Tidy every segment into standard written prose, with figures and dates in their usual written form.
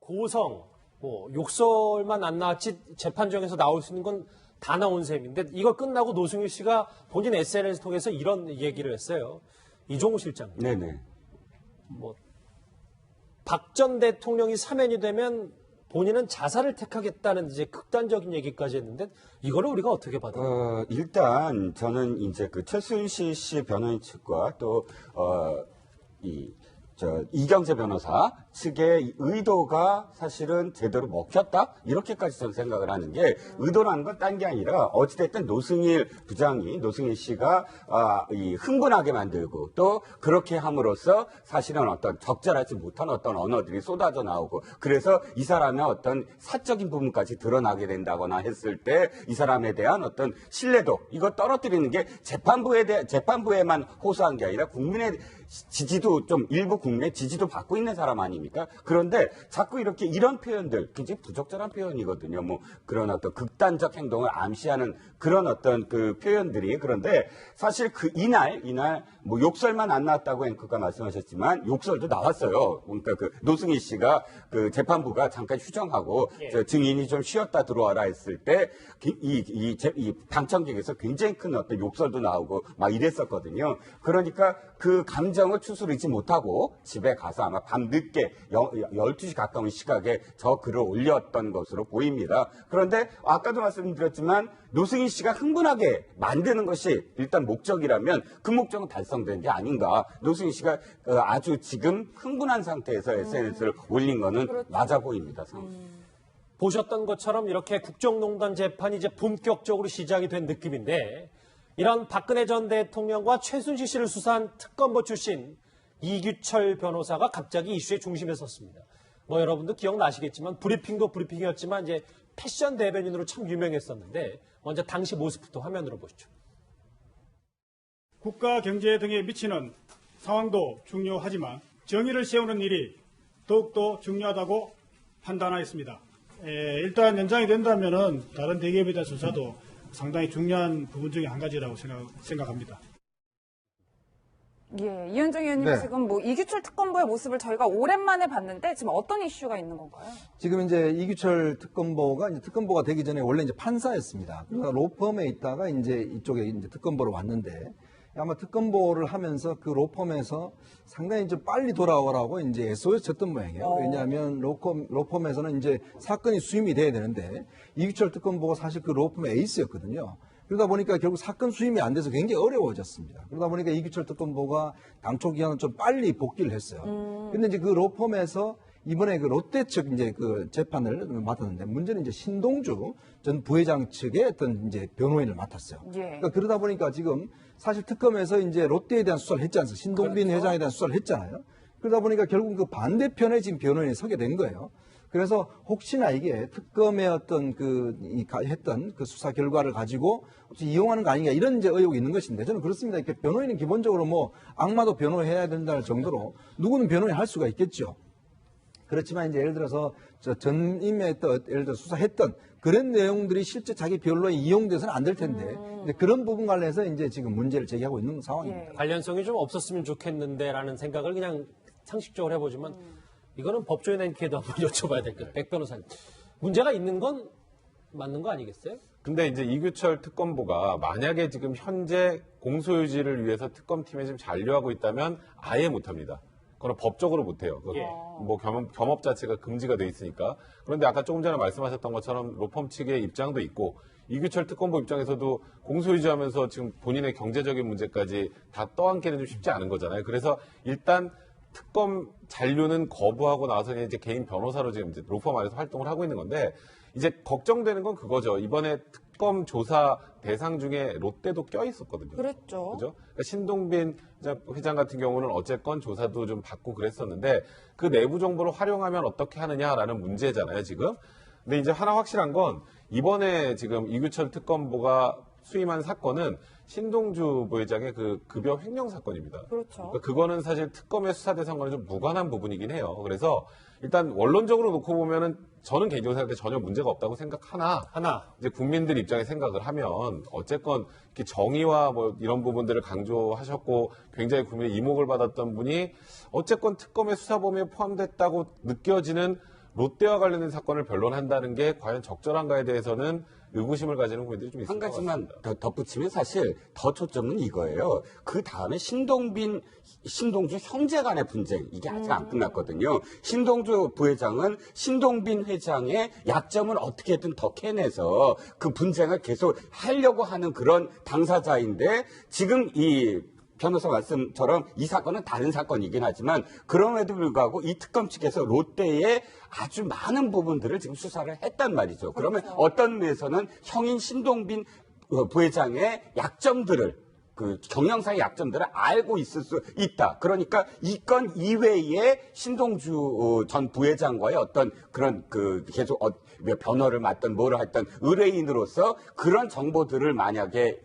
고성, 뭐 욕설만 안 나왔지 재판정에서 나올 수 있는 건 다 나온 셈인데 이거 끝나고 노승일 씨가 본인 SNS 통해서 이런 얘기를 했어요. 이종우 실장. 네네. 뭐 박 전 대통령이 사면이 되면 본인은 자살을 택하겠다는 이제 극단적인 얘기까지 했는데 이거를 우리가 어떻게 받아요? 일단 저는 이제 그 최순실 씨 변호인 측과 또 이경재 변호사 측의 의도가 사실은 제대로 먹혔다? 이렇게까지 저는 생각을 하는 게 의도라는 건 딴 게 아니라 어찌됐든 노승일 부장이, 노승일 씨가 흥분하게 만들고 또 그렇게 함으로써 사실은 어떤 적절하지 못한 어떤 언어들이 쏟아져 나오고 그래서 이 사람의 어떤 사적인 부분까지 드러나게 된다거나 했을 때 이 사람에 대한 어떤 신뢰도 이거 떨어뜨리는 게 재판부에만 호소한 게 아니라 국민의 지지도 좀 일부 국내 지지도 받고 있는 사람 아닙니까? 그런데 자꾸 이렇게 이런 표현들 굉장히 부적절한 표현이거든요. 뭐 그런 어떤 극단적 행동을 암시하는 그런 어떤 그 표현들이 그런데 사실 그 이날 뭐 욕설만 안 나왔다고 앵커가 말씀하셨지만 욕설도 나왔어요. 그러니까 그 노승일 씨가 그 재판부가 잠깐 휴정하고 증인이 좀 쉬었다 들어와라 했을 때 이 방청객에서 굉장히 큰 어떤 욕설도 나오고 막 이랬었거든요. 그러니까 그 감정을 추스르지 못하고 집에 가서 아마 밤늦게 12시 가까운 시각에 저 글을 올렸던 것으로 보입니다. 그런데 아까도 말씀드렸지만 노승일 씨가 흥분하게 만드는 것이 일단 목적이라면 그 목적은 달성된 게 아닌가. 노승일 씨가 아주 지금 흥분한 상태에서 SNS를 올린 거는 그렇죠. 맞아 보입니다. 보셨던 것처럼 이렇게 국정농단 재판이 이제 본격적으로 시작이 된 느낌인데 이런 박근혜 전 대통령과 최순실 씨를 수사한 특검보 출신 이규철 변호사가 갑자기 이슈의 중심에 섰습니다. 뭐 여러분도 기억나시겠지만 브리핑도 브리핑이었지만 이제 패션 대변인으로 참 유명했었는데 먼저 당시 모습부터 화면으로 보시죠. 국가 경제 등에 미치는 상황도 중요하지만 정의를 세우는 일이 더욱더 중요하다고 판단하였습니다. 일단 연장이 된다면은 다른 대기업에 대한 수사도 상당히 중요한 부분 중에 한 가지라고 생각합니다. 예, 이현정 의원님 네. 지금 뭐 이규철 특검보의 모습을 저희가 오랜만에 봤는데 지금 어떤 이슈가 있는 건가요? 지금 이제 이규철 특검보가 이제 특검보가 되기 전에 원래 이제 판사였습니다. 그러니까 로펌에 있다가 이제 이쪽에 이제 특검보로 왔는데 아마 특검보를 하면서 그 로펌에서 상당히 좀 빨리 돌아오라고 이제 SOS 쳤던 모양이에요. 왜냐하면 로펌에서는 이제 사건이 수임이 돼야 되는데 이규철 특검보가 사실 그 로펌의 에이스였거든요. 그러다 보니까 결국 사건 수임이 안 돼서 굉장히 어려워졌습니다. 그러다 보니까 이규철 특검보가 당초 기한은 좀 빨리 복귀를 했어요. 근데 이제 그 로펌에서 이번에 그 롯데 측 이제 그 재판을 맡았는데 문제는 이제 신동주 전 부회장 측의 어떤 이제 변호인을 맡았어요. 예. 그러니까 그러다 보니까 지금 사실 특검에서 이제 롯데에 대한 수사를 했지 않습니까? 신동빈 그렇죠. 회장에 대한 수사를 했잖아요. 그러다 보니까 결국 그 반대편에 지금 변호인이 서게 된 거예요. 그래서 혹시나 이게 특검의 어떤 했던 그 수사 결과를 가지고 혹시 이용하는 거 아닌가 이런 이제 의혹이 있는 것인데 저는 그렇습니다. 이렇게 변호인은 기본적으로 뭐 악마도 변호해야 된다는 정도로 누구는 변호인 할 수가 있겠죠. 그렇지만 이제 예를 들어서 전임에 예를 들어 수사했던 그런 내용들이 실제 자기 변로에 이용돼서는 안 될 텐데 이제 그런 부분 관련해서 이제 지금 문제를 제기하고 있는 상황입니다. 예. 관련성이 좀 없었으면 좋겠는데라는 생각을 그냥 상식적으로 해보지만 이거는 법조인한테도 한번 여쭤봐야 될 것 같아요. 백 변호사님. 문제가 있는 건 맞는 거 아니겠어요? 근데 이제 이규철 특검보가 만약에 지금 현재 공소유지를 위해서 특검팀에 지금 잔류하고 있다면 아예 못합니다. 그건 법적으로 못해요. 뭐 겸업 자체가 금지가 돼 있으니까. 그런데 아까 조금 전에 말씀하셨던 것처럼 로펌 측의 입장도 있고 이규철 특검보 입장에서도 공소유지하면서 지금 본인의 경제적인 문제까지 다 떠안기는 좀 쉽지 않은 거잖아요. 그래서 일단 특검 잔류는 거부하고 나서 이제 개인 변호사로 지금 이제 로펌 안에서 활동을 하고 있는 건데 이제 걱정되는 건 그거죠. 이번에 특검 조사 대상 중에 롯데도 껴 있었거든요. 그랬죠. 그죠? 그러니까 신동빈 회장 같은 경우는 어쨌건 조사도 좀 받고 그랬었는데 그 내부 정보를 활용하면 어떻게 하느냐라는 문제잖아요, 지금. 근데 이제 하나 확실한 건 이번에 지금 이규철 특검보가 수임한 사건은 신동주 부회장의 그 급여 횡령 사건입니다. 그렇죠. 그러니까 그거는 사실 특검의 수사 대상과는 좀 무관한 부분이긴 해요. 그래서 일단 원론적으로 놓고 보면은 저는 개인적으로 생각할 때 전혀 문제가 없다고 생각하나 이제 국민들 입장에 생각을 하면 어쨌건 이렇게 정의와 뭐 이런 부분들을 강조하셨고 굉장히 국민의 이목을 받았던 분이 어쨌건 특검의 수사 범위에 포함됐다고 느껴지는 롯데와 관련된 사건을 변론한다는 게 과연 적절한가에 대해서는 의구심을 가지는 국민들이 좀 있을 한 것 가지만 같습니다. 더 덧붙이면 사실 더 초점은 이거예요. 그 다음에 신동주 형제 간의 분쟁, 이게 아직 안 끝났거든요. 신동주 부회장은 신동빈 회장의 약점을 어떻게든 더 캐내서 그 분쟁을 계속 하려고 하는 그런 당사자인데 지금 이 변호사 말씀처럼 이 사건은 다른 사건이긴 하지만 그럼에도 불구하고 이 특검 측에서 롯데의 아주 많은 부분들을 지금 수사를 했단 말이죠. 그러면 어떤 면에서는 형인 신동빈 부회장의 약점들을 그 경영상의 약점들을 알고 있을 수 있다. 그러니까 이 건 이외에 신동주 전 부회장과의 어떤 그런 그 계속 변호를 맡던 뭐를 했던 의뢰인으로서 그런 정보들을 만약에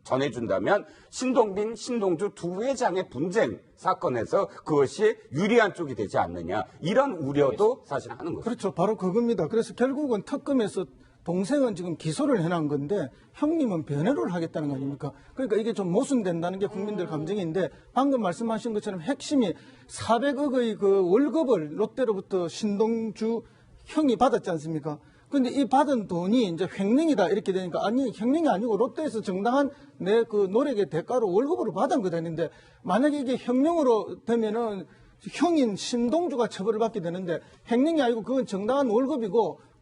전해준다면 신동빈, 신동주 두 회장의 분쟁 사건에서 그것이 유리한 쪽이 되지 않느냐 이런 우려도 사실 하는 거죠. 그렇죠. 바로 그겁니다. 그래서 결국은 특검에서 동생은 지금 기소를 해놓은 건데 형님은 변호를 하겠다는 거 아닙니까? 그러니까 이게 좀 모순된다는 게 국민들 감정인데 방금 말씀하신 것처럼 핵심이 400억의 그 월급을 롯데로부터 신동주 형이 받았지 않습니까? 근데 이 받은 돈이 이제 횡령이다 이렇게 되니까 아니 횡령이 아니고 롯데에서 정당한 내 그 노력의 대가로 월급으로 받은 거다 했는데 만약에 이게 혁명으로 되면은 형인 신동주가 처벌을 받게 되는데 횡령이 아니고 그건 정당한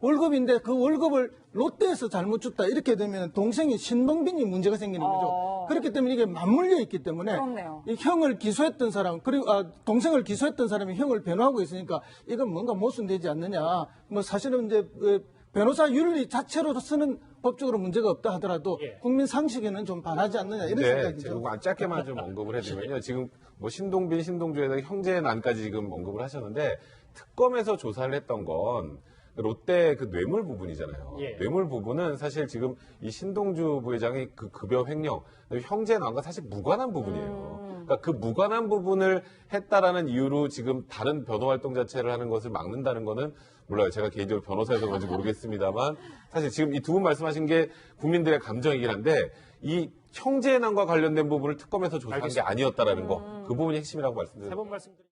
월급인데 그 월급을 롯데에서 잘못 줬다 이렇게 되면 동생이 신동빈이 문제가 생기는 거죠. 그렇기 때문에 이게 맞물려 있기 때문에 그렇네요. 이 형을 기소했던 사람 그리고 동생을 기소했던 사람이 형을 변호하고 있으니까 이건 뭔가 모순되지 않느냐. 뭐 사실은 이제 변호사 윤리 자체로서는 법적으로 문제가 없다 하더라도 국민 상식에는 좀 반하지 않느냐 이런 네, 생각이죠. 제가 짧게만 좀 언급을 해드리면요. 지금 뭐 신동빈, 신동주에다 형제 난까지 지금 언급을 하셨는데 특검에서 조사를 했던 건 롯데 그 뇌물 부분이잖아요. 예. 뇌물 부분은 사실 지금 이 신동주 부회장의 그 급여 횡령, 형제 난과 사실 무관한 부분이에요. 그러니까 그 무관한 부분을 했다라는 이유로 지금 다른 변호 활동 자체를 하는 것을 막는다는 거는 몰라요. 제가 개인적으로 변호사여서 그런지 모르겠습니다만 사실 지금 이 두 분 말씀하신 게 국민들의 감정이긴 한데 이 형제 난과 관련된 부분을 특검에서 조사한 게 아니었다라는 거, 그 부분이 핵심이라고 말씀드립니다. 세 번 말씀드립니다.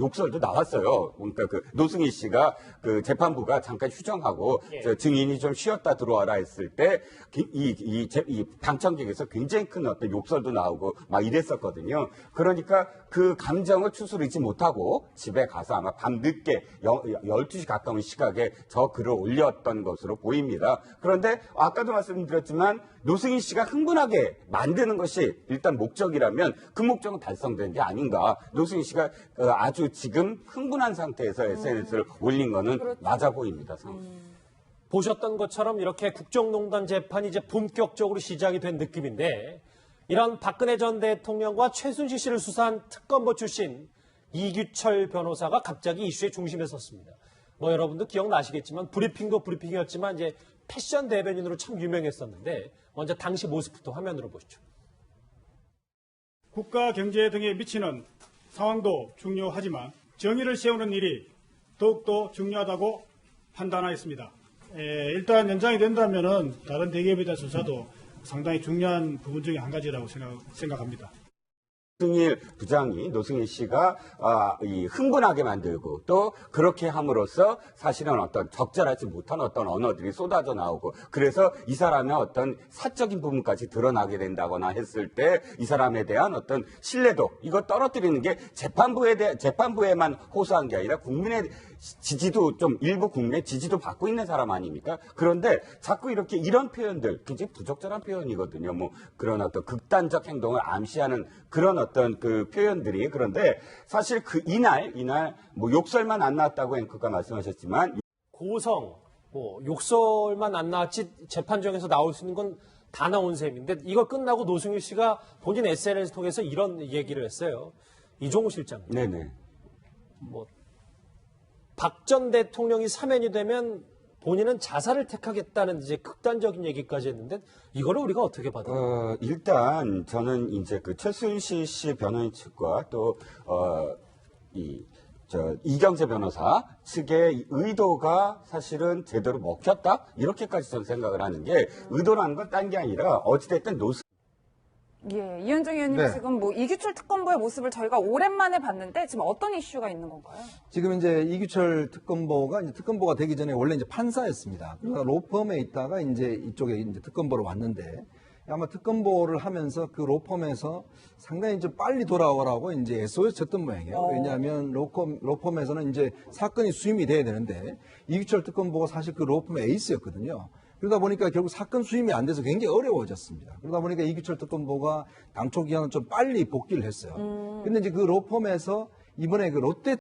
욕설도 나왔어요. 그러니까 그 노승희 씨가 그 재판부가 잠깐 휴정하고 저 증인이 좀 쉬었다 들어와라 했을 때 이 방청객에서 굉장히 큰 어떤 욕설도 나오고 막 이랬었거든요. 그러니까 그 감정을 추스르지 못하고 집에 가서 아마 밤늦게 12시 가까운 시각에 저 글을 올렸던 것으로 보입니다. 그런데 아까도 말씀드렸지만 노승희 씨가 흥분하게 만드는 것이 일단 목적이라면 그 목적은 달성된 게 아닌가. 노승희 씨가 아주 지금 흥분한 상태에서 SNS를 올린 거는 맞아 보입니다. 보셨던 것처럼 이렇게 국정농단 재판이 이제 본격적으로 시작이 된 느낌인데 이런 박근혜 전 대통령과 최순실 씨를 수사한 특검보 출신 이규철 변호사가 갑자기 이슈의 중심에 섰습니다. 뭐 여러분도 기억나시겠지만 브리핑도 브리핑이었지만 이제 패션 대변인으로 참 유명했었는데 먼저 당시 모습부터 화면으로 보시죠. 국가 경제 등에 미치는 상황도 중요하지만 정의를 세우는 일이 더욱더 중요하다고 판단하였습니다. 일단 연장이 된다면은 다른 대기업에 대한 수사도 상당히 중요한 부분 중에 한 가지라고 생각합니다. 노승일 부장이 노승일 씨가 이 흥분하게 만들고 또 그렇게 함으로써 사실은 어떤 적절하지 못한 어떤 언어들이 쏟아져 나오고 그래서 이 사람의 어떤 사적인 부분까지 드러나게 된다거나 했을 때 이 사람에 대한 어떤 신뢰도 이거 떨어뜨리는 게 재판부에만 호소한 게 아니라 국민의 지지도 좀 일부 국민의 지지도 받고 있는 사람 아닙니까? 그런데 자꾸 이렇게 이런 표현들 굉장히 부적절한 표현이거든요. 뭐 그런 어떤 극단적 행동을 암시하는 그런 어떤 그 표현들이 그런데 사실 그 이날 뭐 욕설만 안 나왔다고 앵커가 말씀하셨지만 고성, 뭐 욕설만 안 나왔지 재판정에서 나올 수 있는 건 다 나온 셈인데 이걸 끝나고 노승일 씨가 본인 SNS 통해서 이런 얘기를 했어요. 이종우 실장. 네네. 뭐 박 전 대통령이 사면이 되면 본인은 자살을 택하겠다는 이제 극단적인 얘기까지 했는데 이거를 우리가 어떻게 받아요? 일단 저는 이제 그 최순실 씨 변호인 측과 또 이경재 변호사 측의 의도가 사실은 제대로 먹혔다 이렇게까지 저는 생각을 하는 게 의도라는 건 딴 게 아니라 어찌됐든 예, 이현정 의원님 네. 지금 뭐 이규철 특검보의 모습을 저희가 오랜만에 봤는데 지금 어떤 이슈가 있는 건가요? 지금 이제 이규철 특검보가 이제 특검보가 되기 전에 원래 이제 판사였습니다. 그러니까 로펌에 있다가 이제 이쪽에 이제 특검보로 왔는데 아마 특검보를 하면서 그 로펌에서 상당히 좀 빨리 돌아오라고 이제 SOS 쳤던 모양이에요. 왜냐하면 로펌에서는 이제 사건이 수임이 돼야 되는데 이규철 특검보가 사실 그 로펌의 에이스였거든요. 그러다 보니까 결국 사건 수임이 안 돼서 굉장히 어려워졌습니다. 그러다 보니까 이규철 특검보가 당초 기한은 좀 빨리 복귀를 했어요. 근데 이제 그 로펌에서 이번에 그 롯데